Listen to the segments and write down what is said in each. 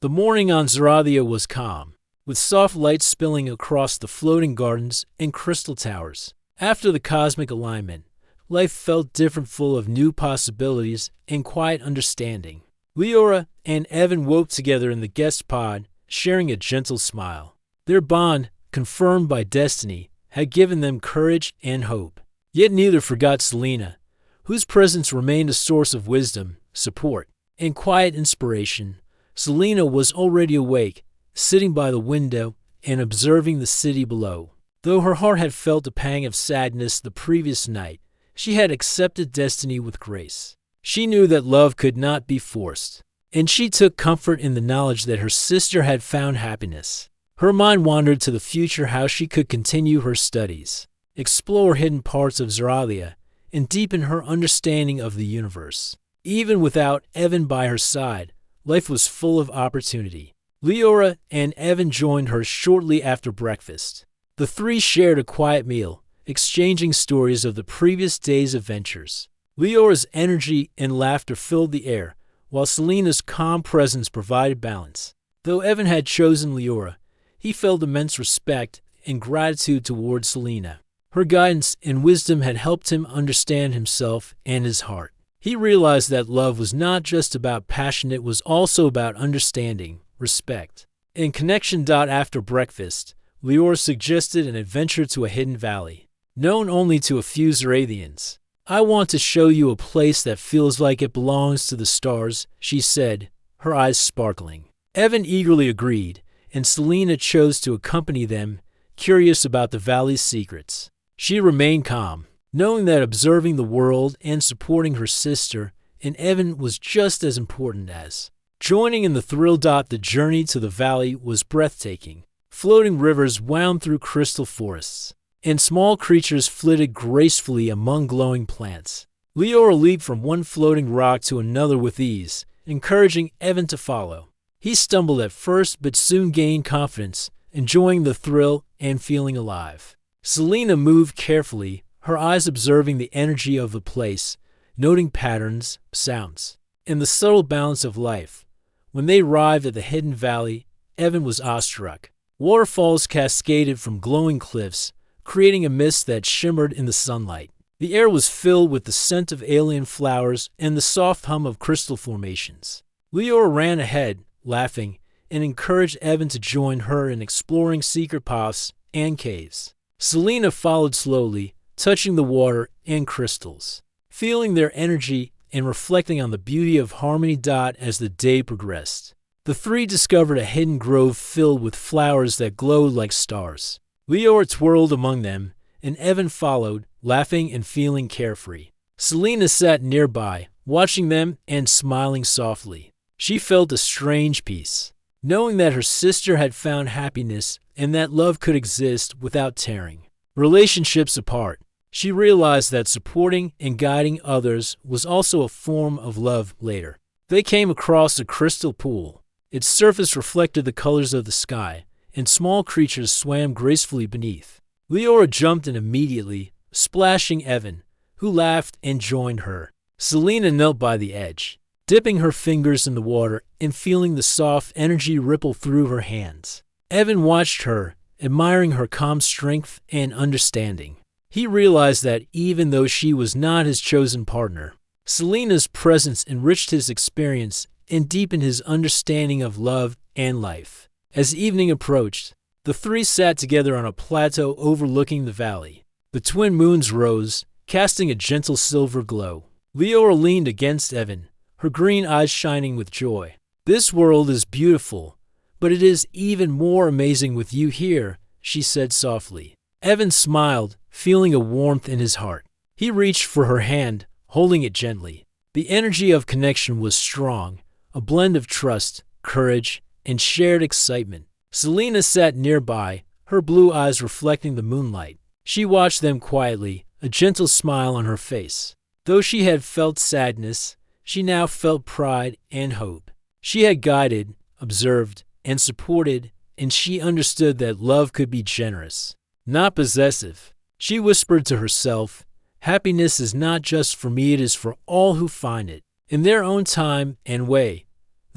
The morning on Zarathia was calm, with soft light spilling across the floating gardens and crystal towers. After the cosmic alignment, life felt different, full of new possibilities and quiet understanding. Leora and Evan woke together in the guest pod, sharing a gentle smile. Their bond, confirmed by destiny, had given them courage and hope. Yet neither forgot Selena, whose presence remained a source of wisdom, support, and quiet inspiration. Selena was already awake, sitting by the window and observing the city below. Though her heart had felt a pang of sadness the previous night, she had accepted destiny with grace. She knew that love could not be forced, and she took comfort in the knowledge that her sister had found happiness. Her mind wandered to the future, how she could continue her studies, explore hidden parts of Zarathia, and deepen her understanding of the universe. Even without Evan by her side, life was full of opportunity. Leora and Evan joined her shortly after breakfast. The three shared a quiet meal, exchanging stories of the previous day's adventures. Leora's energy and laughter filled the air, while Selena's calm presence provided balance. Though Evan had chosen Leora, he felt immense respect and gratitude towards Selena. Her guidance and wisdom had helped him understand himself and his heart. He realized that love was not just about passion, it was also about understanding, respect, and connection. After breakfast, Leora suggested an adventure to a hidden valley, known only to a few Zarathians. "I want to show you a place that feels like it belongs to the stars," she said, her eyes sparkling. Evan eagerly agreed, and Selena chose to accompany them, curious about the valley's secrets. She remained calm, knowing that observing the world and supporting her sister and Evan was just as important as joining in the thrill. The journey to the valley was breathtaking. Floating rivers wound through crystal forests, and small creatures flitted gracefully among glowing plants. Leora leaped from one floating rock to another with ease, encouraging Evan to follow. He stumbled at first but soon gained confidence, enjoying the thrill and feeling alive. Selena moved carefully, her eyes observing the energy of the place, noting patterns, sounds, and the subtle balance of life. When they arrived at the hidden valley, Evan was awestruck. Waterfalls cascaded from glowing cliffs, creating a mist that shimmered in the sunlight. The air was filled with the scent of alien flowers and the soft hum of crystal formations. Leora ran ahead, laughing, and encouraged Evan to join her in exploring secret paths and caves. Selena followed slowly, touching the water and crystals, feeling their energy and reflecting on the beauty of harmony. As the day progressed, the three discovered a hidden grove filled with flowers that glowed like stars. Leora twirled among them, and Evan followed, laughing and feeling carefree. Selena sat nearby, watching them and smiling softly. She felt a strange peace, knowing that her sister had found happiness and that love could exist without tearing relationships apart. She realized that supporting and guiding others was also a form of love. Later, they came across a crystal pool. Its surface reflected the colors of the sky, and small creatures swam gracefully beneath. Leora jumped in immediately, splashing Evan, who laughed and joined her. Selena knelt by the edge, dipping her fingers in the water and feeling the soft energy ripple through her hands. Evan watched her, admiring her calm strength and understanding. He realized that even though she was not his chosen partner, Selena's presence enriched his experience and deepened his understanding of love and life. As evening approached, the three sat together on a plateau overlooking the valley. The twin moons rose, casting a gentle silver glow. Leora leaned against Evan, her green eyes shining with joy. "This world is beautiful, but it is even more amazing with you here," she said softly. Evan smiled, feeling a warmth in his heart. He reached for her hand, holding it gently. The energy of connection was strong, a blend of trust, courage, and shared excitement. Selena sat nearby, her blue eyes reflecting the moonlight. She watched them quietly, a gentle smile on her face. Though she had felt sadness, she now felt pride and hope. She had guided, observed, and supported, and she understood that love could be generous, not possessive. She whispered to herself, "Happiness is not just for me, it is for all who find it, in their own time and way."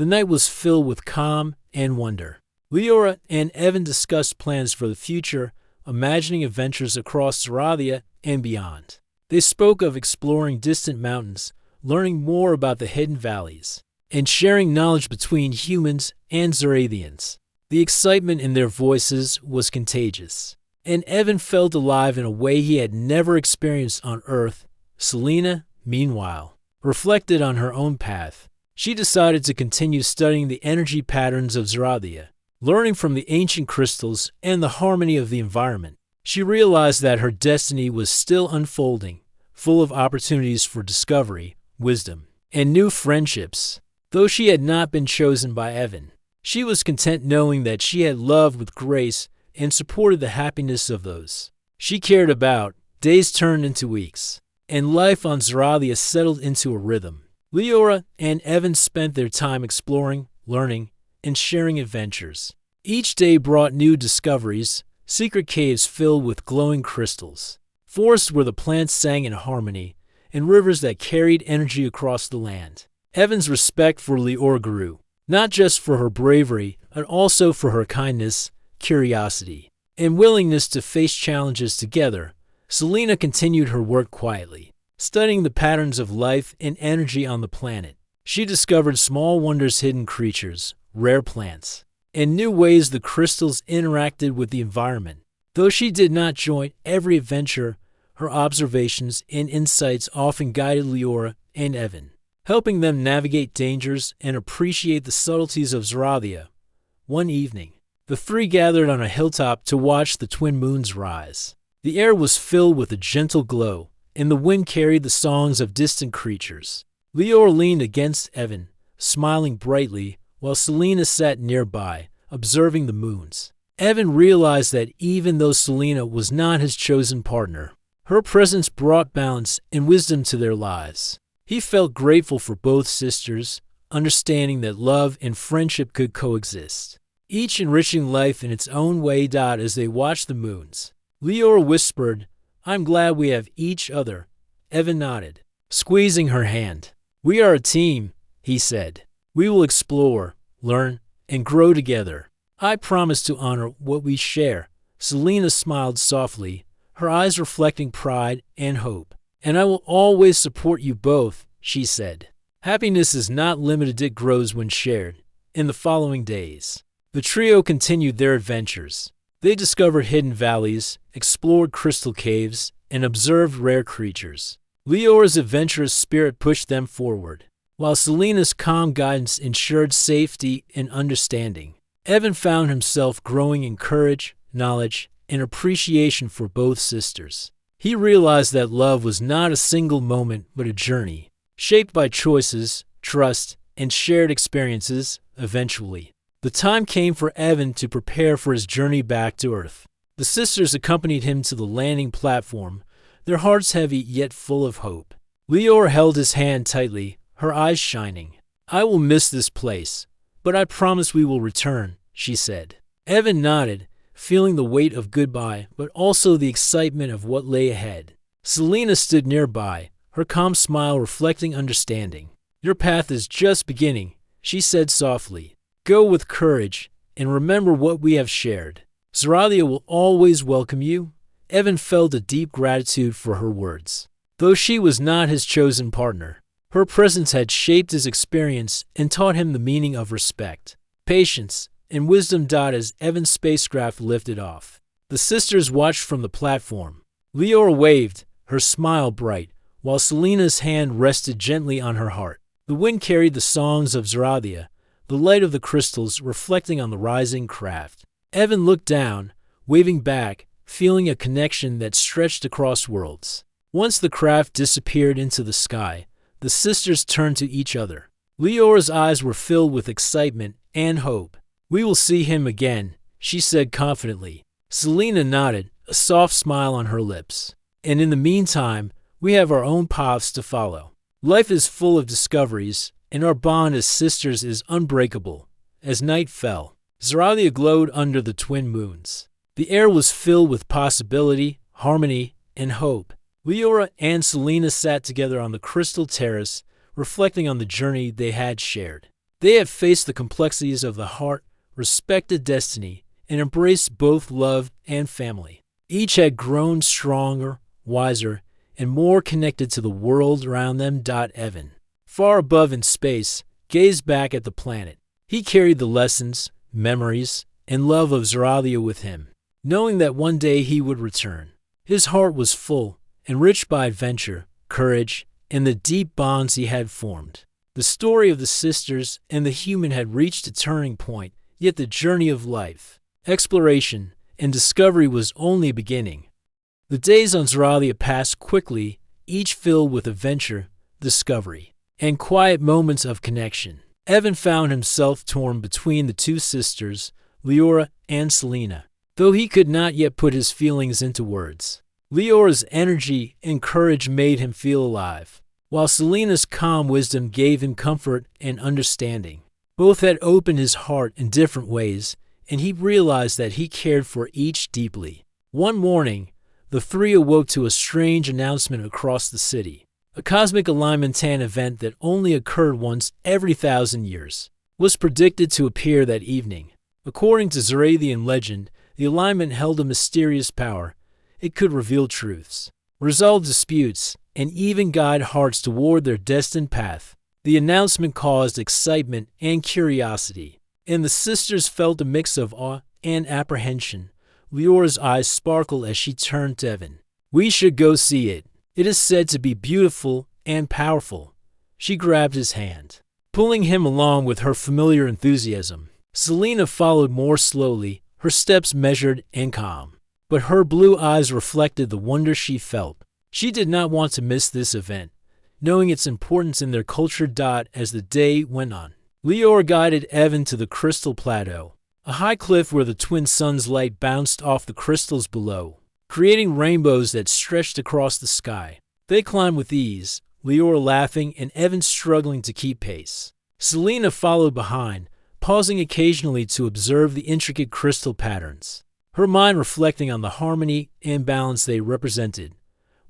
The night was filled with calm and wonder. Leora and Evan discussed plans for the future, imagining adventures across Zorathia and beyond. They spoke of exploring distant mountains, learning more about the hidden valleys, and sharing knowledge between humans and Zorathians. The excitement in their voices was contagious, and Evan felt alive in a way he had never experienced on Earth. Selena, meanwhile, reflected on her own path. She decided to continue studying the energy patterns of Zorathia, learning from the ancient crystals and the harmony of the environment. She realized that her destiny was still unfolding, full of opportunities for discovery, wisdom, and new friendships. Though she had not been chosen by Evan, she was content knowing that she had loved with grace and supported the happiness of those she cared about. Days turned into weeks, and life on Zorathia settled into a rhythm. Leora and Evan spent their time exploring, learning, and sharing adventures. Each day brought new discoveries: secret caves filled with glowing crystals, forests where the plants sang in harmony, and rivers that carried energy across the land. Evan's respect for Leora grew, not just for her bravery, but also for her kindness, curiosity, and willingness to face challenges together. Selena continued her work quietly, studying the patterns of life and energy on the planet. She discovered small wonders, hidden creatures, rare plants, and new ways the crystals interacted with the environment. Though she did not join every adventure, her observations and insights often guided Leora and Evan, helping them navigate dangers and appreciate the subtleties of Zorathia. One evening, the three gathered on a hilltop to watch the twin moons rise. The air was filled with a gentle glow, and the wind carried the songs of distant creatures. Leora leaned against Evan, smiling brightly, while Selena sat nearby, observing the moons. Evan realized that even though Selena was not his chosen partner, her presence brought balance and wisdom to their lives. He felt grateful for both sisters, understanding that love and friendship could coexist, each enriching life in its own way. As they watched the moons, Leora whispered, "I'm glad we have each other." Evan nodded, squeezing her hand. "We are a team," he said. "We will explore, learn, and grow together. I promise to honor what we share." Selena smiled softly, her eyes reflecting pride and hope. "And I will always support you both," she said. "Happiness is not limited, it grows when shared." In the following days, the trio continued their adventures. They discovered hidden valleys, explored crystal caves, and observed rare creatures. Leora's adventurous spirit pushed them forward, while Selena's calm guidance ensured safety and understanding. Evan found himself growing in courage, knowledge, and appreciation for both sisters. He realized that love was not a single moment but a journey, shaped by choices, trust, and shared experiences. Eventually, the time came for Evan to prepare for his journey back to Earth. The sisters accompanied him to the landing platform, their hearts heavy yet full of hope. Leora held his hand tightly, her eyes shining. "I will miss this place, but I promise we will return," she said. Evan nodded, feeling the weight of goodbye, but also the excitement of what lay ahead. Selena stood nearby, her calm smile reflecting understanding. "Your path is just beginning," she said softly. "Go with courage, and remember what we have shared. Zorathia will always welcome you." Evan felt a deep gratitude for her words. Though she was not his chosen partner, her presence had shaped his experience and taught him the meaning of respect, patience, and wisdom. As Evan's spacecraft lifted off, the sisters watched from the platform. Leora waved, her smile bright, while Selena's hand rested gently on her heart. The wind carried the songs of Zorathia, the light of the crystals reflecting on the rising craft. Evan looked down, waving back, feeling a connection that stretched across worlds. Once the craft disappeared into the sky, the sisters turned to each other. Leora's eyes were filled with excitement and hope. "We will see him again," she said confidently. Selena nodded, a soft smile on her lips. "And in the meantime, we have our own paths to follow. Life is full of discoveries, and our bond as sisters is unbreakable." As night fell, Zorathia glowed under the twin moons. The air was filled with possibility, harmony, and hope. Leora and Selena sat together on the crystal terrace, reflecting on the journey they had shared. They had faced the complexities of the heart, respected destiny, and embraced both love and family. Each had grown stronger, wiser, and more connected to the world around them. Evan, far above in space, gazed back at the planet. He carried the lessons, memories, and love of Zoralia with him, knowing that one day he would return. His heart was full, enriched by adventure, courage, and the deep bonds he had formed. The story of the sisters and the human had reached a turning point, yet the journey of life, exploration, and discovery was only beginning. The days on Zoralia passed quickly, each filled with adventure, discovery, and quiet moments of connection. Evan found himself torn between the two sisters, Leora and Selena, though he could not yet put his feelings into words. Leora's energy and courage made him feel alive, while Selena's calm wisdom gave him comfort and understanding. Both had opened his heart in different ways, and he realized that he cared for each deeply. One morning, the three awoke to a strange announcement across the city. A cosmic alignment event that only occurred once every 1,000 years was predicted to appear that evening. According to Zoradian legend, the alignment held a mysterious power. It could reveal truths, resolve disputes, and even guide hearts toward their destined path. The announcement caused excitement and curiosity, and the sisters felt a mix of awe and apprehension. Leora's eyes sparkled as she turned to Evan. "We should go see it. It is said to be beautiful and powerful." She grabbed his hand, pulling him along with her familiar enthusiasm. Selena followed more slowly, her steps measured and calm, but her blue eyes reflected the wonder she felt. She did not want to miss this event, knowing its importance in their culture. As the day went on, Leora guided Evan to the Crystal Plateau, a high cliff where the twin suns' light bounced off the crystals below, creating rainbows that stretched across the sky. They climbed with ease, Leora laughing and Evan struggling to keep pace. Selena followed behind, pausing occasionally to observe the intricate crystal patterns, her mind reflecting on the harmony and balance they represented.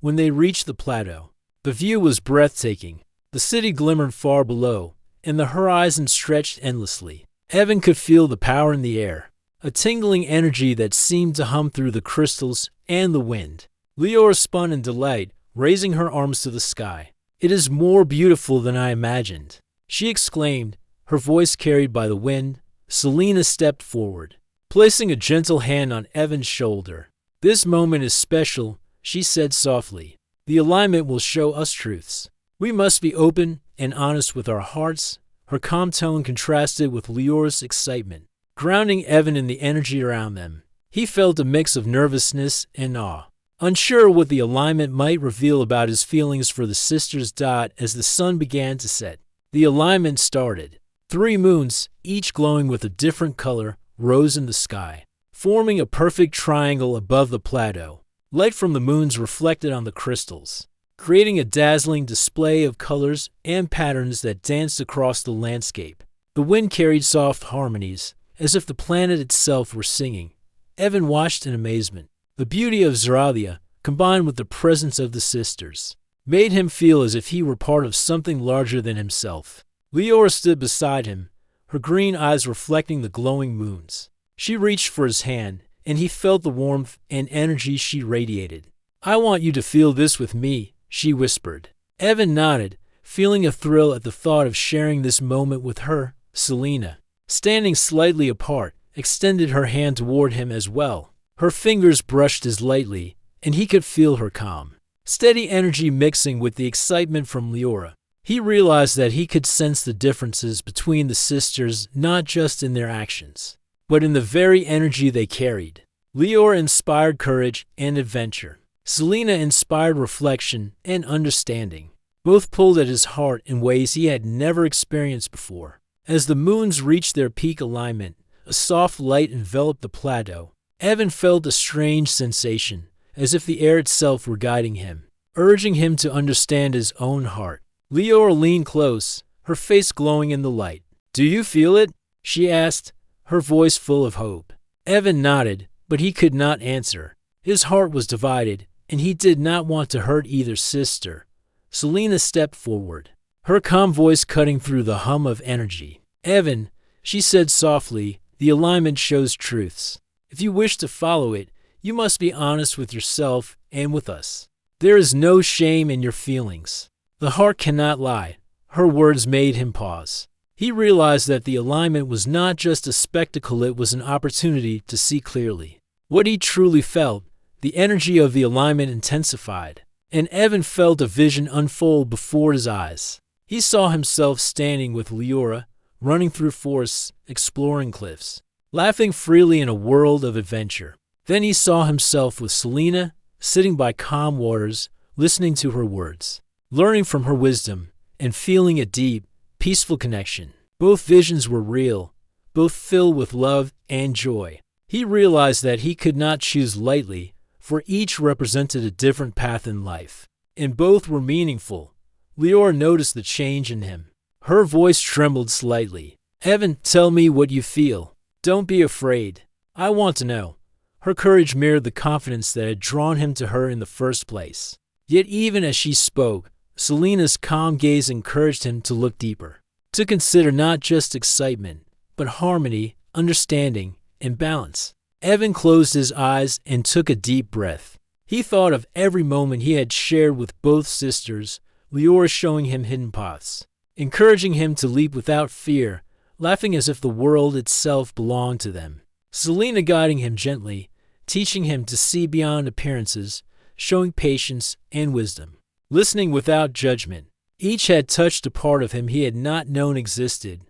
When they reached the plateau, the view was breathtaking. The city glimmered far below, and the horizon stretched endlessly. Evan could feel the power in the air, a tingling energy that seemed to hum through the crystals and the wind. Leora spun in delight, raising her arms to the sky. "It is more beautiful than I imagined," she exclaimed, her voice carried by the wind. Selena stepped forward, placing a gentle hand on Evan's shoulder. "This moment is special," she said softly. "The alignment will show us truths. We must be open and honest with our hearts." Her calm tone contrasted with Leora's excitement, grounding Evan in the energy around them. He felt a mix of nervousness and awe, unsure what the alignment might reveal about his feelings for the sisters. As the sun began to set, the alignment started. 3 moons, each glowing with a different color, rose in the sky, forming a perfect triangle above the plateau. Light from the moons reflected on the crystals, creating a dazzling display of colors and patterns that danced across the landscape. The wind carried soft harmonies, as if the planet itself were singing. Evan watched in amazement. The beauty of Zoralia, combined with the presence of the sisters, made him feel as if he were part of something larger than himself. Leora stood beside him, her green eyes reflecting the glowing moons. She reached for his hand, and he felt the warmth and energy she radiated. "I want you to feel this with me," she whispered. Evan nodded, feeling a thrill at the thought of sharing this moment with her. Selena, standing slightly apart, extended her hand toward him as well. Her fingers brushed as lightly, and he could feel her calm, steady energy mixing with the excitement from Leora. He realized that he could sense the differences between the sisters, not just in their actions, but in the very energy they carried. Leora inspired courage and adventure. Selena inspired reflection and understanding. Both pulled at his heart in ways he had never experienced before. As the moons reached their peak alignment, a soft light enveloped the plateau. Evan felt a strange sensation, as if the air itself were guiding him, urging him to understand his own heart. Leora leaned close, her face glowing in the light. "Do you feel it?" she asked, her voice full of hope. Evan nodded, but he could not answer. His heart was divided, and he did not want to hurt either sister. Selena stepped forward, her calm voice cutting through the hum of energy. Evan, she said softly, the alignment shows truths. If you wish to follow it, you must be honest with yourself and with us. There is no shame in your feelings. The heart cannot lie. Her words made him pause. He realized that the alignment was not just a spectacle, it was an opportunity to see clearly. What he truly felt, the energy of the alignment intensified, and Evan felt a vision unfold before his eyes. He saw himself standing with Leora, running through forests, exploring cliffs, laughing freely in a world of adventure. Then he saw himself with Selena, sitting by calm waters, listening to her words, learning from her wisdom, and feeling a deep, peaceful connection. Both visions were real, both filled with love and joy. He realized that he could not choose lightly, for each represented a different path in life, and both were meaningful. Leora noticed the change in him. Her voice trembled slightly. Evan, tell me what you feel. Don't be afraid. I want to know. Her courage mirrored the confidence that had drawn him to her in the first place. Yet even as she spoke, Selena's calm gaze encouraged him to look deeper, to consider not just excitement, but harmony, understanding, and balance. Evan closed his eyes and took a deep breath. He thought of every moment he had shared with both sisters, Leora showing him hidden paths, encouraging him to leap without fear, laughing as if the world itself belonged to them. Selena guiding him gently, teaching him to see beyond appearances, showing patience and wisdom, listening without judgment. Each had touched a part of him he had not known existed.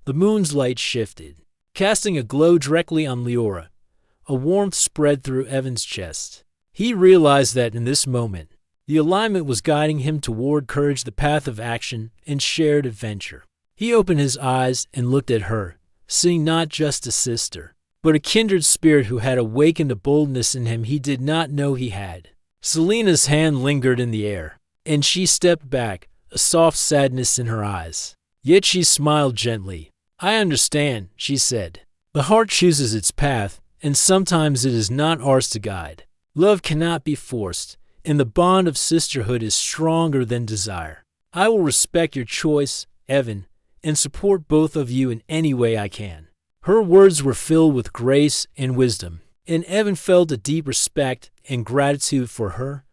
The moon's light shifted, casting a glow directly on Leora. A warmth spread through Evan's chest. He realized that in this moment, the alignment was guiding him toward courage, the path of action, and shared adventure. He opened his eyes and looked at her, seeing not just a sister, but a kindred spirit who had awakened a boldness in him he did not know he had. Selena's hand lingered in the air, and she stepped back, a soft sadness in her eyes. Yet she smiled gently. I understand, she said. The heart chooses its path, and sometimes it is not ours to guide. Love cannot be forced, and the bond of sisterhood is stronger than desire. I will respect your choice, Evan, and support both of you in any way I can. Her words were filled with grace and wisdom, and Evan felt a deep respect and gratitude for her.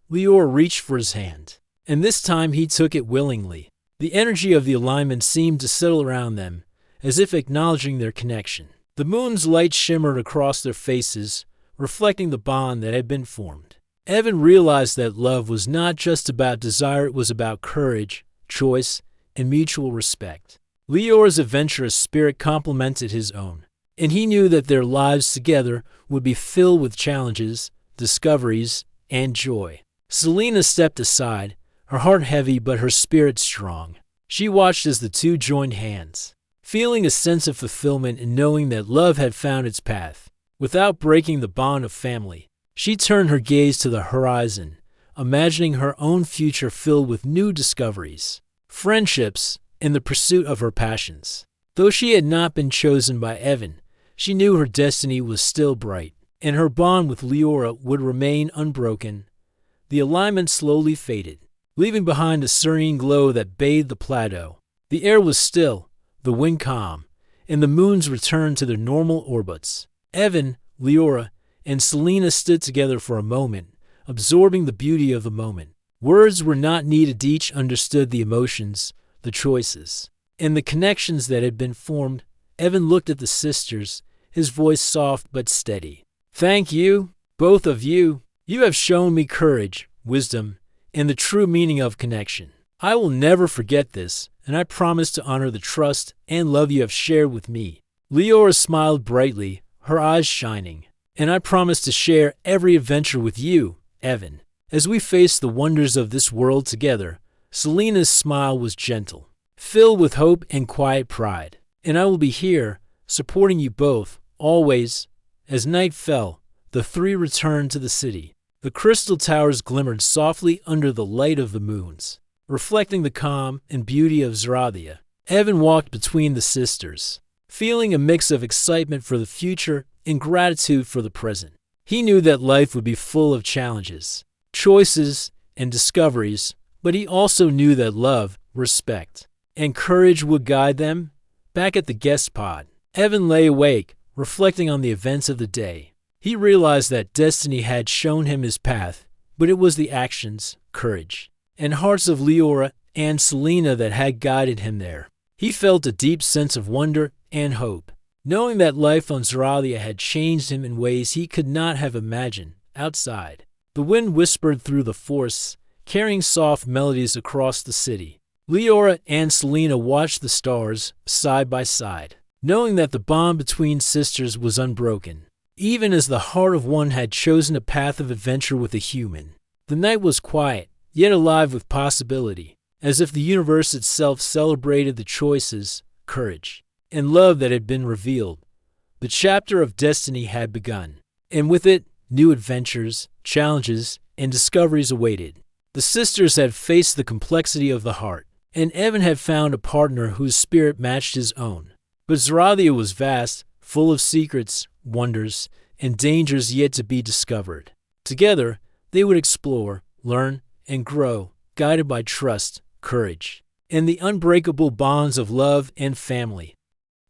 Leora reached for his hand, and this time he took it willingly. The energy of the alignment seemed to settle around them, as if acknowledging their connection. The moon's light shimmered across their faces, reflecting the bond that had been formed. Evan realized that love was not just about desire, it was about courage, choice, and mutual respect. Leora's adventurous spirit complemented his own, and he knew that their lives together would be filled with challenges, discoveries, and joy. Selena stepped aside, her heart heavy but her spirit strong. She watched as the two joined hands, feeling a sense of fulfillment in knowing that love had found its path. Without breaking the bond of family, she turned her gaze to the horizon, imagining her own future filled with new discoveries, friendships, and the pursuit of her passions. Though she had not been chosen by Evan, she knew her destiny was still bright, and her bond with Leora would remain unbroken. The alignment slowly faded, leaving behind a serene glow that bathed the plateau. The air was still, the wind calm, and the moons returned to their normal orbits. Evan, Leora, and Selena stood together for a moment, absorbing the beauty of the moment. Words were not needed, each understood the emotions, the choices, and the connections that had been formed. Evan looked at the sisters, his voice soft but steady. Thank you, both of you. You have shown me courage, wisdom, and the true meaning of connection. I will never forget this, and I promise to honor the trust and love you have shared with me. Leora smiled brightly, her eyes shining. And I promise to share every adventure with you, Evan. As we face the wonders of this world together, Selena's smile was gentle, filled with hope and quiet pride. And I will be here, supporting you both, always. As night fell, the three returned to the city. The crystal towers glimmered softly under the light of the moons, reflecting the calm and beauty of Zarathia. Evan walked between the sisters, feeling a mix of excitement for the future and gratitude for the present. He knew that life would be full of challenges, choices, and discoveries, but he also knew that love, respect, and courage would guide them. Back at the guest pod, Evan lay awake, reflecting on the events of the day. He realized that destiny had shown him his path, but it was the actions, courage, and hearts of Leora and Selena that had guided him there. He felt a deep sense of wonder and hope, knowing that life on Zoralia had changed him in ways he could not have imagined outside. The wind whispered through the forests, carrying soft melodies across the city. Leora and Selena watched the stars side by side, knowing that the bond between sisters was unbroken, even as the heart of one had chosen a path of adventure with a human. The night was quiet, yet alive with possibility, as if the universe itself celebrated the choices, courage, and love that had been revealed. The chapter of destiny had begun, and with it, new adventures, challenges, and discoveries awaited. The sisters had faced the complexity of the heart, and Evan had found a partner whose spirit matched his own. But Zoralia was vast, full of secrets, wonders, and dangers yet to be discovered. Together, they would explore, learn, and grow, guided by trust, courage, and the unbreakable bonds of love and family.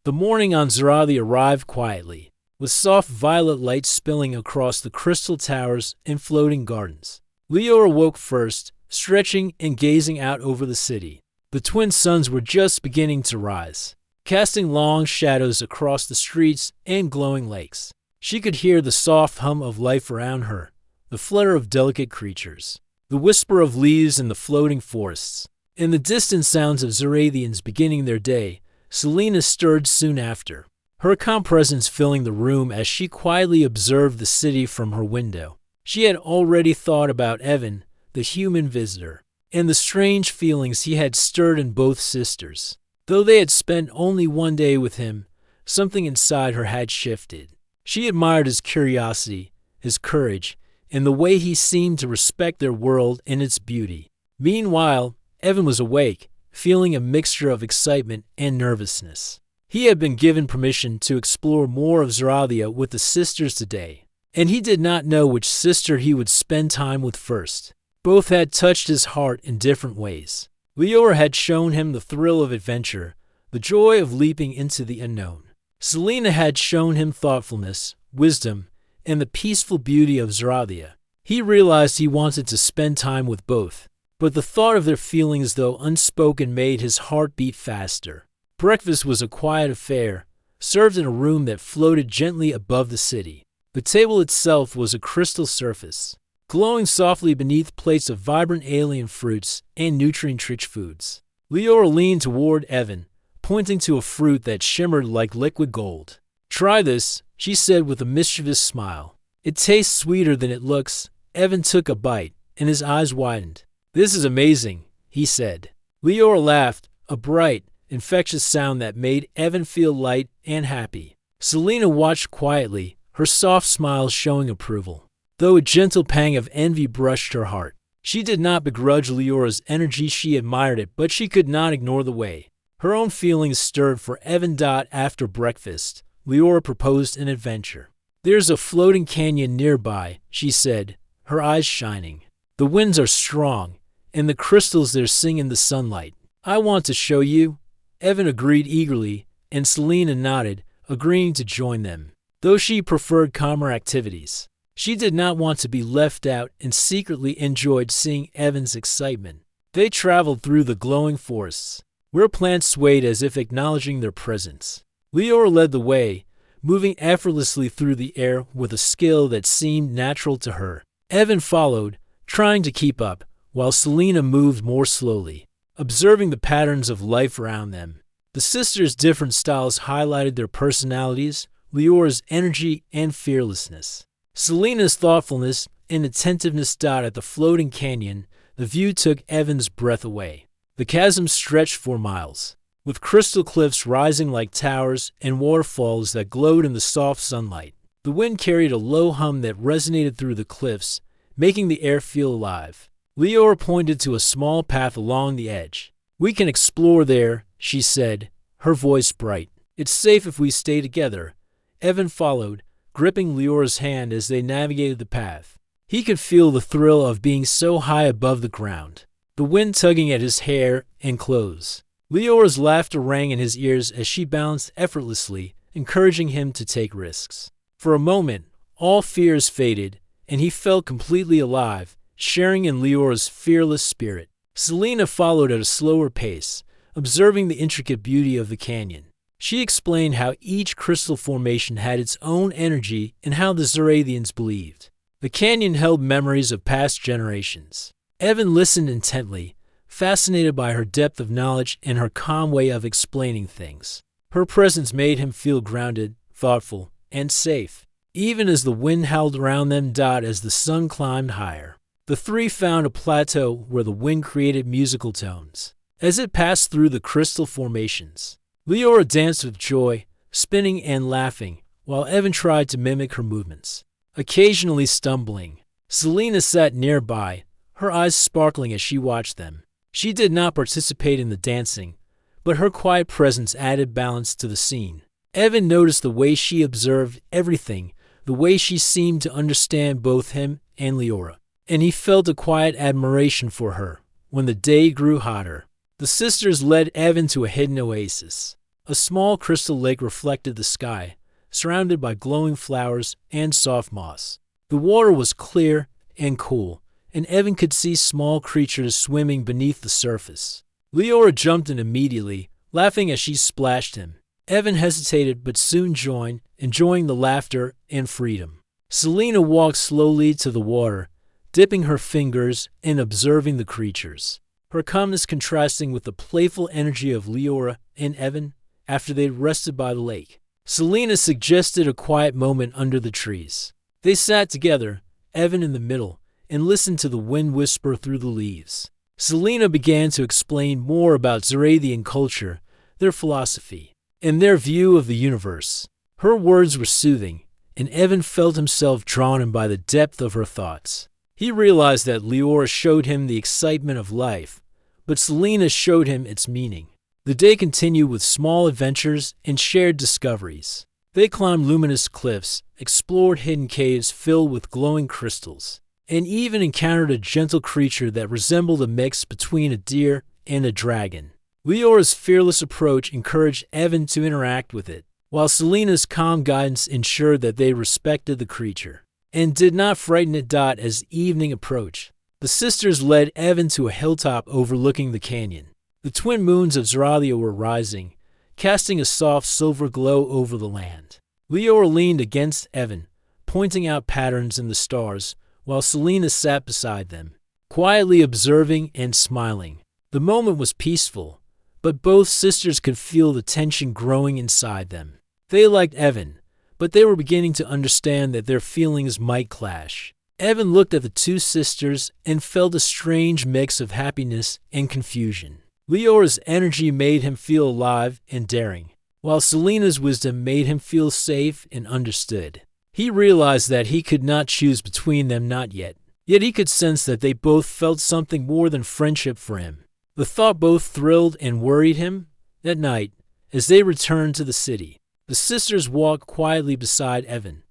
The morning on Zoralia arrived quietly, with soft violet light spilling across the crystal towers and floating gardens. Leora woke first, stretching and gazing out over the city. The twin suns were just beginning to rise, casting long shadows across the streets and glowing lakes. She could hear the soft hum of life around her, the flutter of delicate creatures, the whisper of leaves in the floating forests, and the distant sounds of Zoradians beginning their day. Selena stirred soon after, her calm presence filling the room as she quietly observed the city from her window. She had already thought about Evan, the human visitor, and the strange feelings he had stirred in both sisters. Though they had spent only one day with him, something inside her had shifted. She admired his curiosity, his courage, and the way he seemed to respect their world and its beauty. Meanwhile, Evan was awake, feeling a mixture of excitement and nervousness. He had been given permission to explore more of Zoralia with the sisters today, and he did not know which sister he would spend time with first. Both had touched his heart in different ways. Leora had shown him the thrill of adventure, the joy of leaping into the unknown. Selena had shown him thoughtfulness, wisdom, and the peaceful beauty of Zoralia. He realized he wanted to spend time with both, but the thought of their feelings, though unspoken, made his heart beat faster. Breakfast was a quiet affair, served in a room that floated gently above the city. The table itself was a crystal surface, glowing softly beneath plates of vibrant alien fruits and nutrient-rich foods. Leora leaned toward Evan, pointing to a fruit that shimmered like liquid gold. "Try this," she said with a mischievous smile. "It tastes sweeter than it looks." Evan took a bite, and his eyes widened. "This is amazing," he said. Leora laughed, a bright, infectious sound that made Evan feel light and happy. Selena watched quietly, her soft smile showing approval, though a gentle pang of envy brushed her heart. She did not begrudge Leora's energy, she admired it, but she could not ignore the way her own feelings stirred for Evan. After breakfast, Leora proposed an adventure. "There's a floating canyon nearby," she said, her eyes shining. "The winds are strong, and the crystals there sing in the sunlight. I want to show you." Evan agreed eagerly, and Selena nodded, agreeing to join them, though she preferred calmer activities. She did not want to be left out and secretly enjoyed seeing Evan's excitement. They traveled through the glowing forests, where plants swayed as if acknowledging their presence. Leora led the way, moving effortlessly through the air with a skill that seemed natural to her. Evan followed, trying to keep up, while Selena moved more slowly, observing the patterns of life around them. The sisters' different styles highlighted their personalities, Leora's energy and fearlessness, Selena's thoughtfulness and attentiveness. At the floating canyon, the view took Evan's breath away. The chasm stretched for miles, with crystal cliffs rising like towers and waterfalls that glowed in the soft sunlight. The wind carried a low hum that resonated through the cliffs, making the air feel alive. Leora pointed to a small path along the edge. "We can explore there," she said, her voice bright. "It's safe if we stay together." Evan followed, gripping Leora's hand as they navigated the path. He could feel the thrill of being so high above the ground, the wind tugging at his hair and clothes, Leora's laughter rang in his ears as she balanced effortlessly, encouraging him to take risks. For a moment, all fears faded, and he felt completely alive, sharing in Leora's fearless spirit. Selena followed at a slower pace, observing the intricate beauty of the canyon. She explained how each crystal formation had its own energy and how the Zaradians believed the canyon held memories of past generations. Evan listened intently, fascinated by her depth of knowledge and her calm way of explaining things. Her presence made him feel grounded, thoughtful, and safe, even as the wind howled around them. As the sun climbed higher, the three found a plateau where the wind created musical tones. As it passed through the crystal formations, Leora danced with joy, spinning and laughing, while Evan tried to mimic her movements, occasionally stumbling. Selena sat nearby, her eyes sparkling as she watched them. She did not participate in the dancing, but her quiet presence added balance to the scene. Evan noticed the way she observed everything, the way she seemed to understand both him and Leora, and he felt a quiet admiration for her. When the day grew hotter, the sisters led Evan to a hidden oasis. A small crystal lake reflected the sky, surrounded by glowing flowers and soft moss. The water was clear and cool, and Evan could see small creatures swimming beneath the surface. Leora jumped in immediately, laughing as she splashed him. Evan hesitated but soon joined, enjoying the laughter and freedom. Selena walked slowly to the water, dipping her fingers and observing the creatures, her calmness contrasting with the playful energy of Leora and Evan after they'd rested by the lake. Selena suggested a quiet moment under the trees. They sat together, Evan in the middle, and listened to the wind whisper through the leaves. Selena began to explain more about Zaradian culture, their philosophy, and their view of the universe. Her words were soothing, and Evan felt himself drawn in by the depth of her thoughts. He realized that Leora showed him the excitement of life, but Selena showed him its meaning. The day continued with small adventures and shared discoveries. They climbed luminous cliffs, explored hidden caves filled with glowing crystals, and even encountered a gentle creature that resembled a mix between a deer and a dragon. Leora's fearless approach encouraged Evan to interact with it, while Selena's calm guidance ensured that they respected the creature and did not frighten it. As evening approached, the sisters led Evan to a hilltop overlooking the canyon. The twin moons of Zaradia were rising, casting a soft silver glow over the land. Leora leaned against Evan, pointing out patterns in the stars, while Selena sat beside them, quietly observing and smiling. The moment was peaceful, but both sisters could feel the tension growing inside them. They liked Evan, but they were beginning to understand that their feelings might clash. Evan looked at the two sisters and felt a strange mix of happiness and confusion. Leora's energy made him feel alive and daring, while Selena's wisdom made him feel safe and understood. He realized that he could not choose between them, not yet. Yet he could sense that they both felt something more than friendship for him. The thought both thrilled and worried him. That night, as they returned to the city, the sisters walked quietly beside Evan.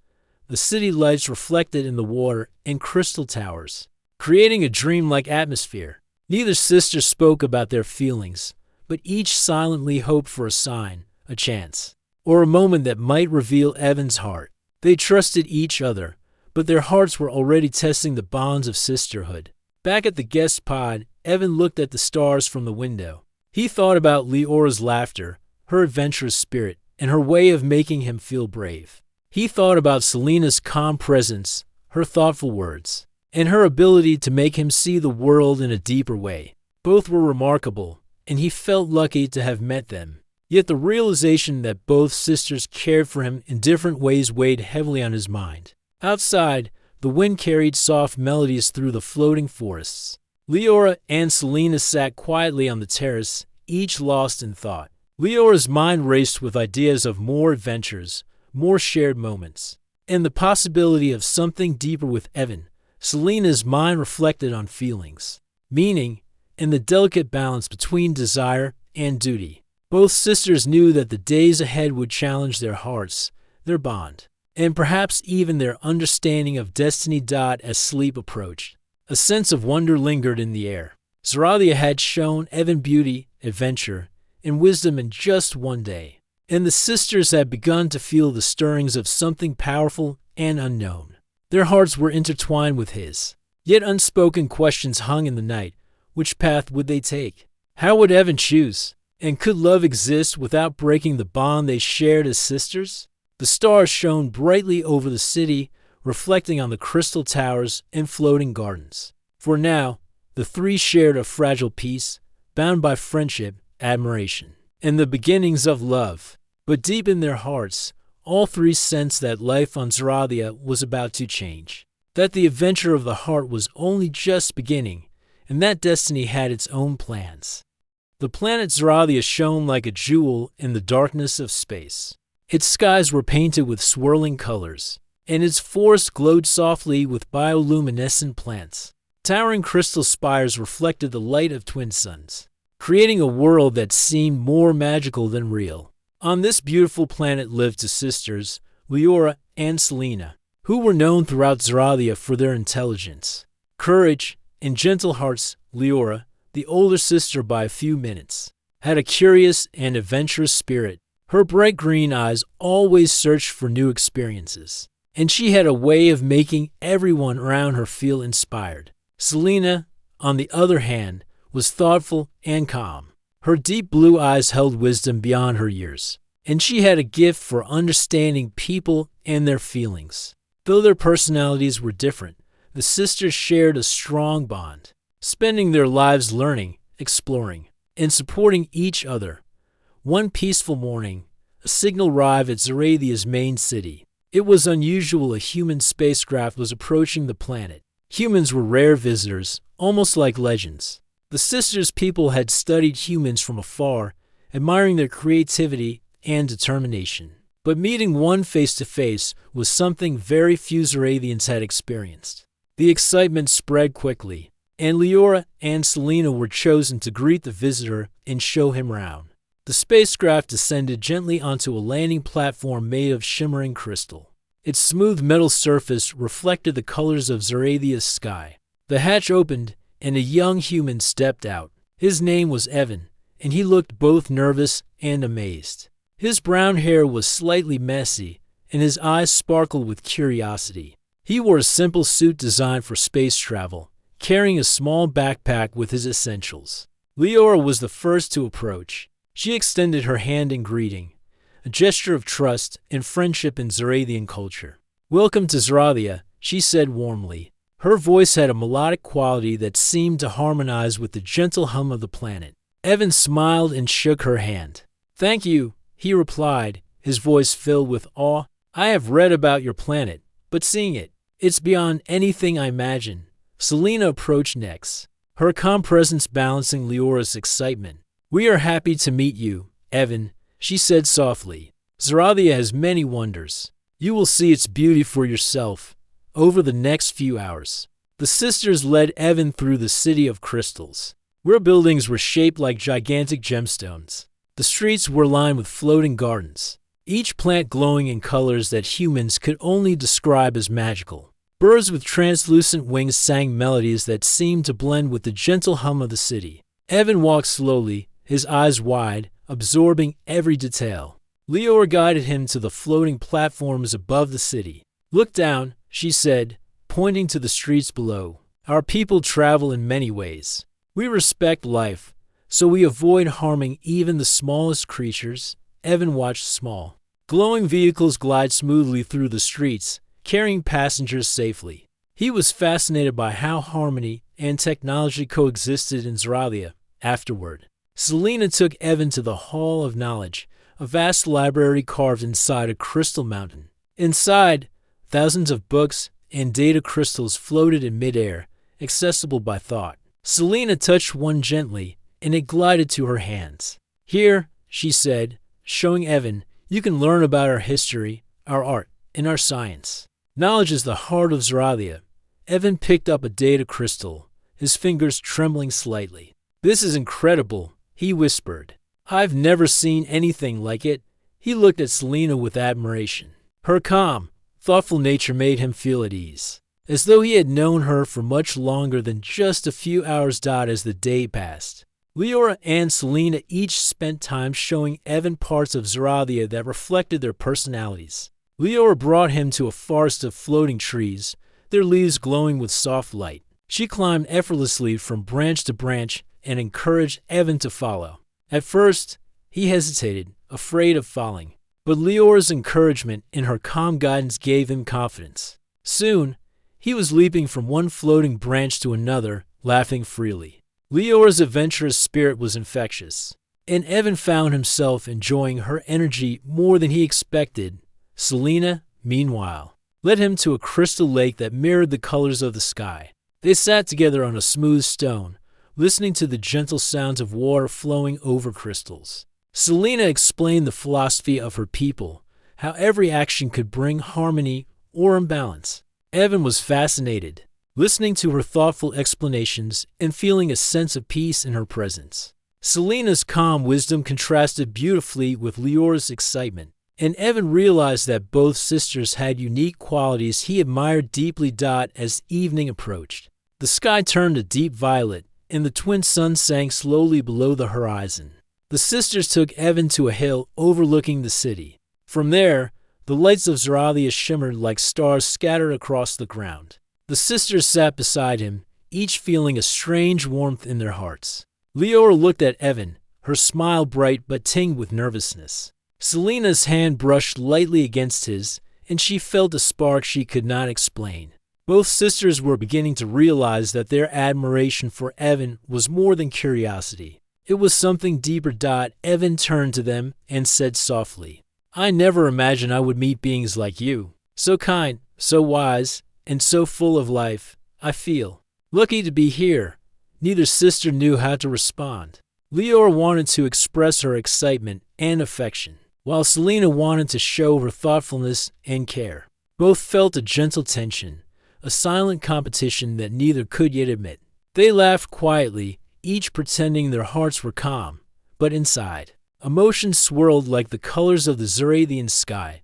The city lights reflected in the water and crystal towers, creating a dreamlike atmosphere. Neither sister spoke about their feelings, but each silently hoped for a sign, a chance, or a moment that might reveal Evan's heart. They trusted each other, but their hearts were already testing the bonds of sisterhood. Back at the guest pod, Evan looked at the stars from the window. He thought about Leora's laughter, her adventurous spirit, and her way of making him feel brave. He thought about Selena's calm presence, her thoughtful words, and her ability to make him see the world in a deeper way. Both were remarkable, and he felt lucky to have met them. Yet the realization that both sisters cared for him in different ways weighed heavily on his mind. Outside, the wind carried soft melodies through the floating forests. Leora and Selena sat quietly on the terrace, each lost in thought. Leora's mind raced with ideas of more adventures, more shared moments, and the possibility of something deeper with Evan. Selena's mind reflected on feelings, meaning, and the delicate balance between desire and duty. Both sisters knew that the days ahead would challenge their hearts, their bond, and perhaps even their understanding of destiny. As sleep approached, a sense of wonder lingered in the air. Zaradia had shown Evan beauty, adventure, and wisdom in just one day. And the sisters had begun to feel the stirrings of something powerful and unknown. Their hearts were intertwined with his. Yet unspoken questions hung in the night. Which path would they take? How would Evan choose? And could love exist without breaking the bond they shared as sisters? The stars shone brightly over the city, reflecting on the crystal towers and floating gardens. For now, the three shared a fragile peace, bound by friendship, admiration, and the beginnings of love. But deep in their hearts, all three sensed that life on Zorathia was about to change, that the adventure of the heart was only just beginning, and that destiny had its own plans. The planet Zorathia shone like a jewel in the darkness of space. Its skies were painted with swirling colors, and its forests glowed softly with bioluminescent plants. Towering crystal spires reflected the light of twin suns, creating a world that seemed more magical than real. On this beautiful planet lived two sisters, Leora and Selena, who were known throughout Zorathia for their intelligence, courage, and gentle hearts. Leora, the older sister by a few minutes, had a curious and adventurous spirit. Her bright green eyes always searched for new experiences, and she had a way of making everyone around her feel inspired. Selena, on the other hand, was thoughtful and calm. Her deep blue eyes held wisdom beyond her years, and she had a gift for understanding people and their feelings. Though their personalities were different, the sisters shared a strong bond, spending their lives learning, exploring, and supporting each other. One peaceful morning, a signal arrived at Zorathia's main city. It was unusual. A human spacecraft was approaching the planet. Humans were rare visitors, almost like legends. The sisters' people had studied humans from afar, admiring their creativity and determination. But meeting one face-to-face was something very few Zorathians had experienced. The excitement spread quickly, and Leora and Selena were chosen to greet the visitor and show him around. The spacecraft descended gently onto a landing platform made of shimmering crystal. Its smooth metal surface reflected the colors of Zorathia's sky. The hatch opened, and a young human stepped out. His name was Evan, and he looked both nervous and amazed. His brown hair was slightly messy, and his eyes sparkled with curiosity. He wore a simple suit designed for space travel, carrying a small backpack with his essentials. Leora was the first to approach. She extended her hand in greeting, a gesture of trust and friendship in Zorathian culture. "Welcome to Zorathia," she said warmly. Her voice had a melodic quality that seemed to harmonize with the gentle hum of the planet. Evan smiled and shook her hand. "Thank you," he replied, his voice filled with awe. "I have read about your planet, but seeing it, it's beyond anything I imagined." Selena approached next, her calm presence balancing Leora's excitement. "We are happy to meet you, Evan," she said softly. "Zorathia has many wonders. You will see its beauty for yourself over the next few hours." The sisters led Evan through the city of crystals, where buildings were shaped like gigantic gemstones. The streets were lined with floating gardens, each plant glowing in colors that humans could only describe as magical. Birds with translucent wings sang melodies that seemed to blend with the gentle hum of the city. Evan walked slowly, his eyes wide, absorbing every detail. Leora guided him to the floating platforms above the city. "Look down," she said, pointing to the streets below. "Our people travel in many ways. We respect life, so we avoid harming even the smallest creatures." Evan watched small, glowing vehicles glide smoothly through the streets, carrying passengers safely. He was fascinated by how harmony and technology coexisted in Zorathia. Afterward, Selena took Evan to the Hall of Knowledge, a vast library carved inside a crystal mountain. Inside, thousands of books and data crystals floated in midair, accessible by thought. Selena touched one gently, and it glided to her hands. "Here," she said, showing Evan, "you can learn about our history, our art, and our science. Knowledge is the heart of Zorathia." Evan picked up a data crystal, his fingers trembling slightly. "This is incredible," he whispered. "I've never seen anything like it." He looked at Selena with admiration. Her calm, thoughtful nature made him feel at ease, as though he had known her for much longer than just a few hours. As the day passed, Leora and Selena each spent time showing Evan parts of Zorathia that reflected their personalities. Leora brought him to a forest of floating trees, their leaves glowing with soft light. She climbed effortlessly from branch to branch and encouraged Evan to follow. At first, he hesitated, afraid of falling, but Leora's encouragement and her calm guidance gave him confidence. Soon, he was leaping from one floating branch to another, laughing freely. Leora's adventurous spirit was infectious, and Evan found himself enjoying her energy more than he expected. Selena, meanwhile, led him to a crystal lake that mirrored the colors of the sky. They sat together on a smooth stone, listening to the gentle sounds of water flowing over crystals. Selena explained the philosophy of her people, how every action could bring harmony or imbalance. Evan was fascinated, listening to her thoughtful explanations and feeling a sense of peace in her presence. Selena's calm wisdom contrasted beautifully with Leora's excitement, and Evan realized that both sisters had unique qualities he admired deeply. As evening approached, the sky turned a deep violet, and the twin suns sank slowly below the horizon. The sisters took Evan to a hill overlooking the city. From there, the lights of Zorathia shimmered like stars scattered across the ground. The sisters sat beside him, each feeling a strange warmth in their hearts. Leora looked at Evan, her smile bright but tinged with nervousness. Selena's hand brushed lightly against his, and she felt a spark she could not explain. Both sisters were beginning to realize that their admiration for Evan was more than curiosity. It was something deeper. Evan turned to them and said softly, "I never imagined I would meet beings like you. So kind, so wise, and so full of life. I feel lucky to be here." Neither sister knew how to respond. Leora wanted to express her excitement and affection, while Selena wanted to show her thoughtfulness and care. Both felt a gentle tension, a silent competition that neither could yet admit. They laughed quietly, each pretending their hearts were calm, but inside, emotions swirled like the colors of the Zorathian sky.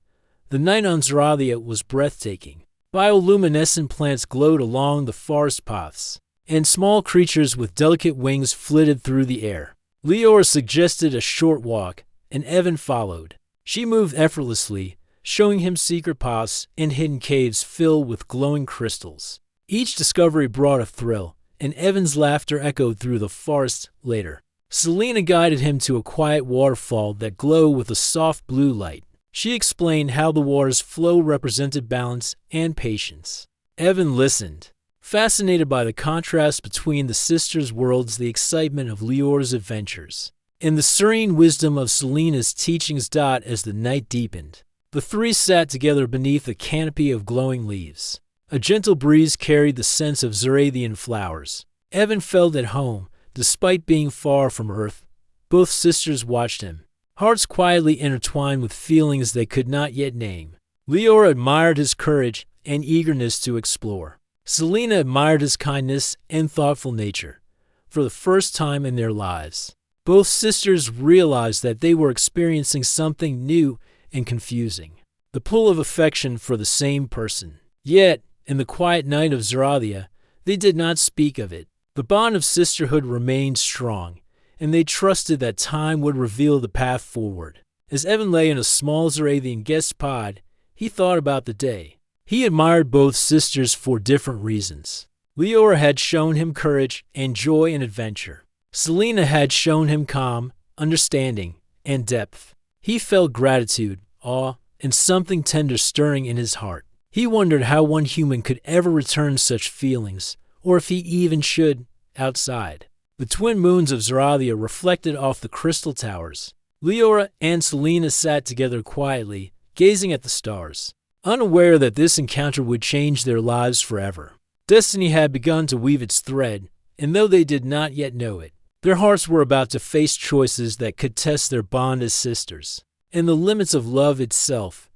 The night on Zorathia was breathtaking. Bioluminescent plants glowed along the forest paths, and small creatures with delicate wings flitted through the air. Leora suggested a short walk, and Evan followed. She moved effortlessly, showing him secret paths and hidden caves filled with glowing crystals. Each discovery brought a thrill, and Evan's laughter echoed through the forest later. Selena guided him to a quiet waterfall that glowed with a soft blue light. She explained how the water's flow represented balance and patience. Evan listened, fascinated by the contrast between the sisters' worlds, the excitement of Leora's adventures, and the serene wisdom of Selena's teachings. As the night deepened, the three sat together beneath a canopy of glowing leaves. A gentle breeze carried the scents of Zorathian flowers. Evan felt at home, despite being far from Earth. Both sisters watched him, hearts quietly intertwined with feelings they could not yet name. Leora admired his courage and eagerness to explore. Selena admired his kindness and thoughtful nature. For the first time in their lives, both sisters realized that they were experiencing something new and confusing, the pull of affection for the same person. Yet, in the quiet night of Zorathia, they did not speak of it. The bond of sisterhood remained strong, and they trusted that time would reveal the path forward. As Evan lay in a small Zorathian guest pod, he thought about the day. He admired both sisters for different reasons. Leora had shown him courage and joy in adventure. Selena had shown him calm, understanding, and depth. He felt gratitude, awe, and something tender stirring in his heart. He wondered how one human could ever return such feelings, or if he even should, outside. The twin moons of Zorathia reflected off the crystal towers. Leora and Selena sat together quietly, gazing at the stars, unaware that this encounter would change their lives forever. Destiny had begun to weave its thread, and though they did not yet know it, their hearts were about to face choices that could test their bond as sisters. In the limits of love itself,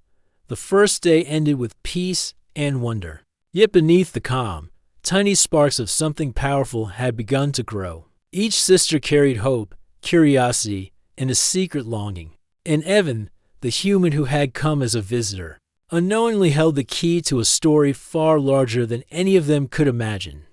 the first day ended with peace and wonder. Yet beneath the calm, tiny sparks of something powerful had begun to grow. Each sister carried hope, curiosity, and a secret longing. And Evan, the human who had come as a visitor, unknowingly held the key to a story far larger than any of them could imagine.